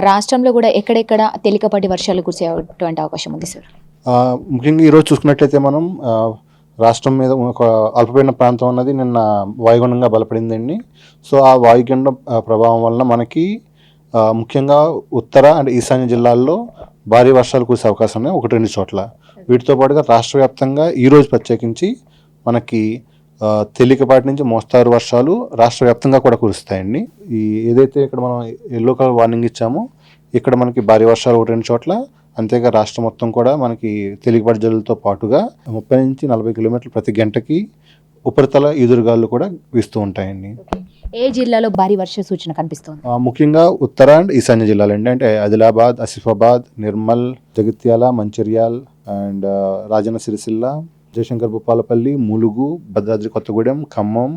రాష్ట్రంలో కూడా ఎక్కడెక్కడ తేలికపాటి వర్షాలు కురిసేటువంటి అవకాశం ఉంది సార్? ముఖ్యంగా ఈరోజు చూసుకున్నట్లయితే మనం రాష్ట్రం మీద ఒక అల్పపీడన ప్రాంతం అన్నది నిన్న వాయుగుండంగా బలపడిందండి. సో ఆ వాయుగుండం ప్రభావం వలన మనకి ముఖ్యంగా ఉత్తర అండ్ ఈశాన్య జిల్లాల్లో భారీ వర్షాలు కురిసే అవకాశం ఉన్నాయి 1-2 చోట్ల. వీటితో పాటుగా రాష్ట్ర వ్యాప్తంగా ఈరోజు ప్రత్యేకించి మనకి తేలికపాటి నుంచి మోస్తారు వర్షాలు రాష్ట్ర వ్యాప్తంగా కూడా కురుస్తాయండి. ఈ ఏదైతే ఇక్కడ మనం ఎల్లో కలర్ వార్నింగ్ ఇచ్చామో ఇక్కడ మనకి భారీ వర్షాలు 1-2 చోట్ల, అంతేగా రాష్ట్రం మొత్తం కూడా మనకి తేలికపాటి జల్లులతో పాటుగా 30 నుంచి 40 కిలోమీటర్ల ప్రతి గంటకి ఉపరితల ఈదురుగాలు కూడా వీస్తూ ఉంటాయండి. ఏ జిల్లాలో భారీ వర్ష సూచన కనిపిస్తుంది? ముఖ్యంగా ఉత్తర అండ్ ఈశాన్య జిల్లాలండి. అంటే ఆదిలాబాద్, ఆసిఫాబాద్, నిర్మల్, జగిత్యాల, మంచిర్యాల్ అండ్ రాజన్న సిరిసిల్ల, జయశంకర్ భూపాలపల్లి, ములుగు, భద్రాద్రి కొత్తగూడెం, ఖమ్మం,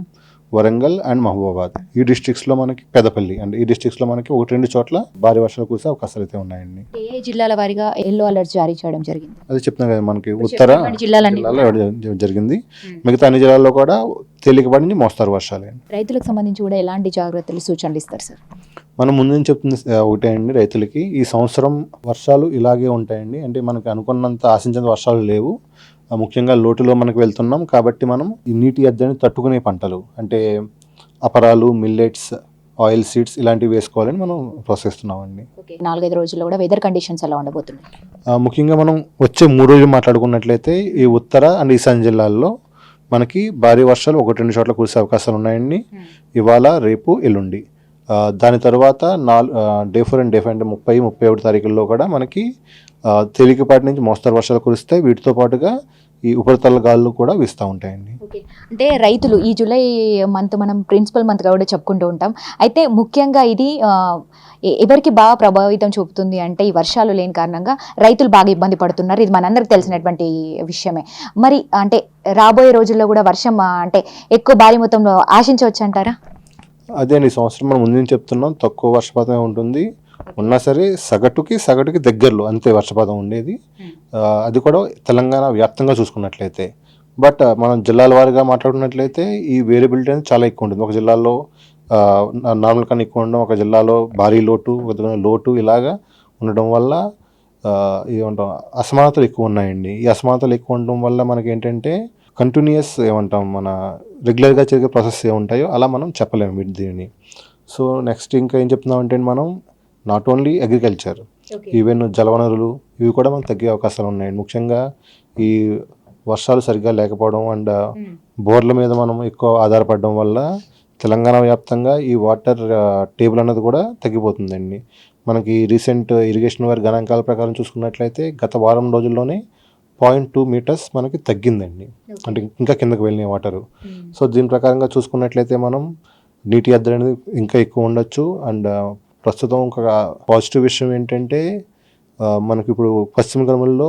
వరంగల్ అండ్ మహబూబాబాద్ ఈ డిస్ట్రిక్ట్స్లో మనకి పెద్దపల్లి అండ్ ఈ డిస్ట్రిక్ట్స్లో మనకి 1-2 చోట్ల భారీ వర్షాలు కురిసే అవకాశాలు అయితే ఉన్నాయండి. ఏ జిల్లాల వారీగా ఎల్లో అలర్ట్ జారీ చేయడం జరిగింది? అది చెప్తున్నా కదా, మనకి ఉత్తర జిల్లాలో జరిగింది. మిగతా అన్ని జిల్లాల్లో కూడా తేలికపాటి నుంచి మోస్తారు వర్షాలు. రైతులకు సంబంధించి కూడా ఎలాంటి జాగ్రత్తలు సూచనలు ఇస్తారు సార్? మనం ముందు చెప్తుంది ఒకటే అండి, రైతులకి ఈ సంవత్సరం వర్షాలు ఇలాగే ఉంటాయండి. అంటే మనకి అనుకున్నంత ఆశించిన వర్షాలు లేవు. ముఖ్యంగా లోటులో మనకు వెళ్తున్నాం కాబట్టి మనం ఈ నీటి ఎద్దడిని తట్టుకునే పంటలు అంటే అపరాలు, మిల్లెట్స్, ఆయిల్ సీడ్స్ ఇలాంటివి వేసుకోవాలని మనం ప్రోత్సహిస్తున్నామండి. 4-5 రోజుల్లో కూడా వెదర్ కండిషన్స్ ఎలా ఉండబోతున్నాయి? ముఖ్యంగా మనం వచ్చే 3 రోజులు మాట్లాడుకున్నట్లయితే ఈ ఉత్తర అండ్ ఈశాన్య జిల్లాల్లో మనకి భారీ వర్షాలు 1-2 చోట్ల కురిసే అవకాశాలు ఉన్నాయండి. ఇవాళ, రేపు, ఎల్లుండి. దాని తర్వాత డే 4 అండ్ డే 5 అంటే 30-31 తారీఖుల్లో కూడా మనకి తేలికపాటి నుంచి మోస్తరు వర్షాలు కురుస్తాయి. వీటితో పాటుగా ఈ ఉపరితల గాలులు కూడా వీస్తూ ఉంటాయండి. అంటే రైతులు ఈ జూలై మంత్ మనం ప్రిన్సిపల్ మంత్గా కూడా చెప్పుకుంటూ ఉంటాం. అయితే ముఖ్యంగా ఇది ఎవరికి బాగా ప్రభావితం చూపుతుంది అంటే ఈ వర్షాలు లేని కారణంగా రైతులు బాగా ఇబ్బంది పడుతున్నారు. ఇది మనందరికి తెలిసినటువంటి విషయమే. మరి అంటే రాబోయే రోజుల్లో కూడా వర్షం అంటే ఎక్కువ భారీ మొత్తంలో ఆశించవచ్చు అంటారా? అదే ఈ సంవత్సరం మనం ముందు చెప్తున్నాం, తక్కువ వర్షపాతమే ఉంటుంది. ఉన్నా సరే సగటుకి దగ్గరలో అంతే వర్షపాతం ఉండేది. అది కూడా తెలంగాణ వ్యాప్తంగా చూసుకున్నట్లయితే. బట్ మనం జిల్లాల వారీగా మాట్లాడుకున్నట్లయితే ఈ వేరియబిలిటీ అనేది చాలా ఎక్కువ ఉంటుంది. ఒక జిల్లాలో నార్మల్ కన్నా ఎక్కువ ఉండడం, ఒక జిల్లాలో భారీ లోటు, ఒక లోటు ఇలాగా ఉండడం వల్ల ఏమంటాం అసమానతలు ఎక్కువ ఉన్నాయండి. ఈ అసమానతలు ఎక్కువ ఉండడం వల్ల మనకి ఏంటంటే కంటిన్యూస్ మన రెగ్యులర్గా జరిగే ప్రాసెస్ ఏముంటాయో అలా మనం చెప్పలేము దీనిని. సో నెక్స్ట్ ఇంకా ఏం చెప్తున్నామంటే మనం నాట్ ఓన్లీ అగ్రికల్చర్, ఈవెన్ జలవనరులు ఇవి కూడా మనకు తగ్గే అవకాశాలు ఉన్నాయండి. ముఖ్యంగా ఈ వర్షాలు సరిగ్గా లేకపోవడం అండ్ బోర్ల మీద మనం ఎక్కువ ఆధారపడడం వల్ల తెలంగాణ వ్యాప్తంగా ఈ వాటర్ టేబుల్ అన్నది కూడా తగ్గిపోతుందండి. మనకి రీసెంట్ ఇరిగేషన్ వారి గణాంకాల ప్రకారం చూసుకున్నట్లయితే గత వారం రోజుల్లోనే 0.2 మీటర్స్ మనకి తగ్గిందండి. అంటే ఇంకా కిందకు వెళ్ళినాయి వాటరు. సో దీని ప్రకారంగా చూసుకున్నట్లయితే మనం నీటి ఎద్దడి అనేది ఇంకా ఎక్కువ ఉండొచ్చు. అండ్ ప్రస్తుతం ఒక పాజిటివ్ విషయం ఏంటంటే మనకి ఇప్పుడు పశ్చిమ కనుమల్లో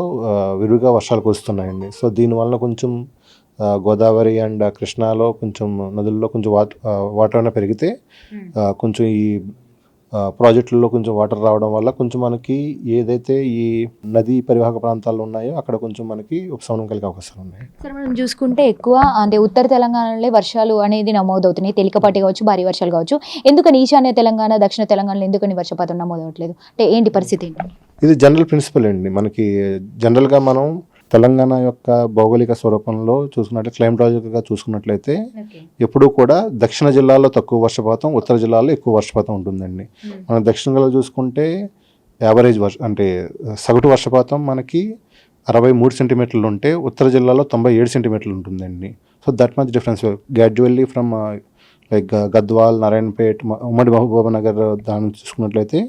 విరివిగా వర్షాలు కురుస్తున్నాయండి. సో దీనివల్ల కొంచెం గోదావరి అండ్ కృష్ణాలో కొంచెం నదుల్లో కొంచెం వాటర్ అయినా పెరిగితే కొంచెం ఈ ప్రాజెక్టులలో కొంచెం వాటర్ రావడం వల్ల కొంచెం మనకి ఏదైతే ఈ నదీ పరివాహక ప్రాంతాల్లో ఉన్నాయో అక్కడ కొంచెం మనకి ఉపశమనం కలిగే అవకాశాలు ఉన్నాయి. సార్ మనం చూసుకుంటే ఎక్కువ అంటే ఉత్తర తెలంగాణలో వర్షాలు అనేది నమోదవుతున్నాయి, తేలికపాటి కావచ్చు, భారీ వర్షాలు కావచ్చు. ఎందుకని ఈశాన్య తెలంగాణ, దక్షిణ తెలంగాణలో ఎందుకని వర్షపాతం నమోదవట్లేదు? అంటే ఏంటి పరిస్థితి ఏంటి? ఇది జనరల్ ప్రిన్సిపల్ అండి. మనకి జనరల్గా మనం తెలంగాణ యొక్క భౌగోళిక స్వరూపంలో చూసుకున్నట్లయితే క్లైమటాలజికల్గా చూసుకున్నట్లయితే ఎప్పుడూ కూడా దక్షిణ జిల్లాలో తక్కువ వర్షపాతం, ఉత్తర జిల్లాలో ఎక్కువ వర్షపాతం ఉంటుందండి. మనం దక్షిణ జిల్లాలో చూసుకుంటే యావరేజ్ అంటే సగటు వర్షపాతం మనకి 63 సెంటీమీటర్లు ఉంటే ఉత్తర జిల్లాలో 97 సెంటీమీటర్లు ఉంటుందండి. So that much difference gradually from like Gadwal, Narayanpet, ఉమ్మడి మహబూబ్ నగర్ దాన్ని చూసుకున్నట్లయితే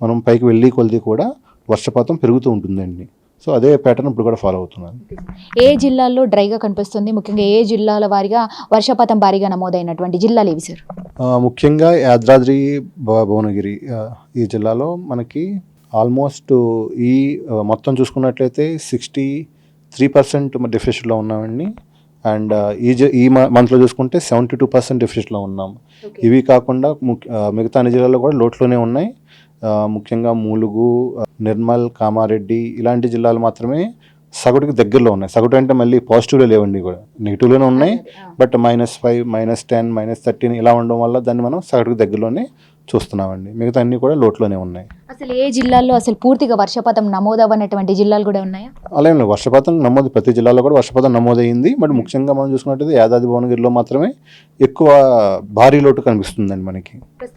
మనం పైకి వెళ్ళి కొలిది కూడా వర్షపాతం పెరుగుతూ ఉంటుందండి. సో అదే ప్యాటర్న్ ఇప్పుడు కూడా ఫాలో అవుతున్నాను. ఏ జిల్లాల్లో డ్రైగా కనిపిస్తుంది? ముఖ్యంగా ఏ జిల్లాల వారిగా వర్షపాతం భారీగా నమోదైనటువంటి జిల్లాలు ఏవి సార్? ముఖ్యంగా యాదాద్రి భువనగిరి ఈ జిల్లాలో మనకి ఆల్మోస్ట్ ఈ మొత్తం చూసుకున్నట్లయితే 63% డెఫిసిట్లో ఉన్నామండి. అండ్ ఈ మంత్లో చూసుకుంటే 72% డెఫిసిట్లో ఉన్నాం. ఇవి కాకుండా మిగతా అన్ని జిల్లాల్లో కూడా లోట్లోనే ఉన్నాయి. ముఖ్యంగా ములుగు, నిర్మల్, కామారెడ్డి ఇలాంటి జిల్లాలు మాత్రమే సగటుకి దగ్గరలో ఉన్నాయి. సగటు అంటే మళ్ళీ పాజిటివ్లో లేవండి, కూడా నెగిటివ్లోనే ఉన్నాయి. బట్ -5, -10, -13 ఇలా ఉండడం వల్ల దాన్ని మనం సగటుకి దగ్గరలోనే చూస్తున్నామండి. మిగతా అన్నీ కూడా లోట్లోనే ఉన్నాయి. అసలు ఏ జిల్లాల్లో అసలు పూర్తిగా వర్షపాతం నమోదవ్వనటువంటి జిల్లాలు కూడా ఉన్నాయా? అలాగే వర్షపాతం నమోదు ప్రతి జిల్లాలో కూడా వర్షపాతం నమోదైంది. బట్ ముఖ్యంగా మనం చూసుకున్నట్టయితే యాదాద్రి భువనగిరిలో మాత్రమే ఎక్కువ భారీ లోటు కనిపిస్తుందండి మనకి.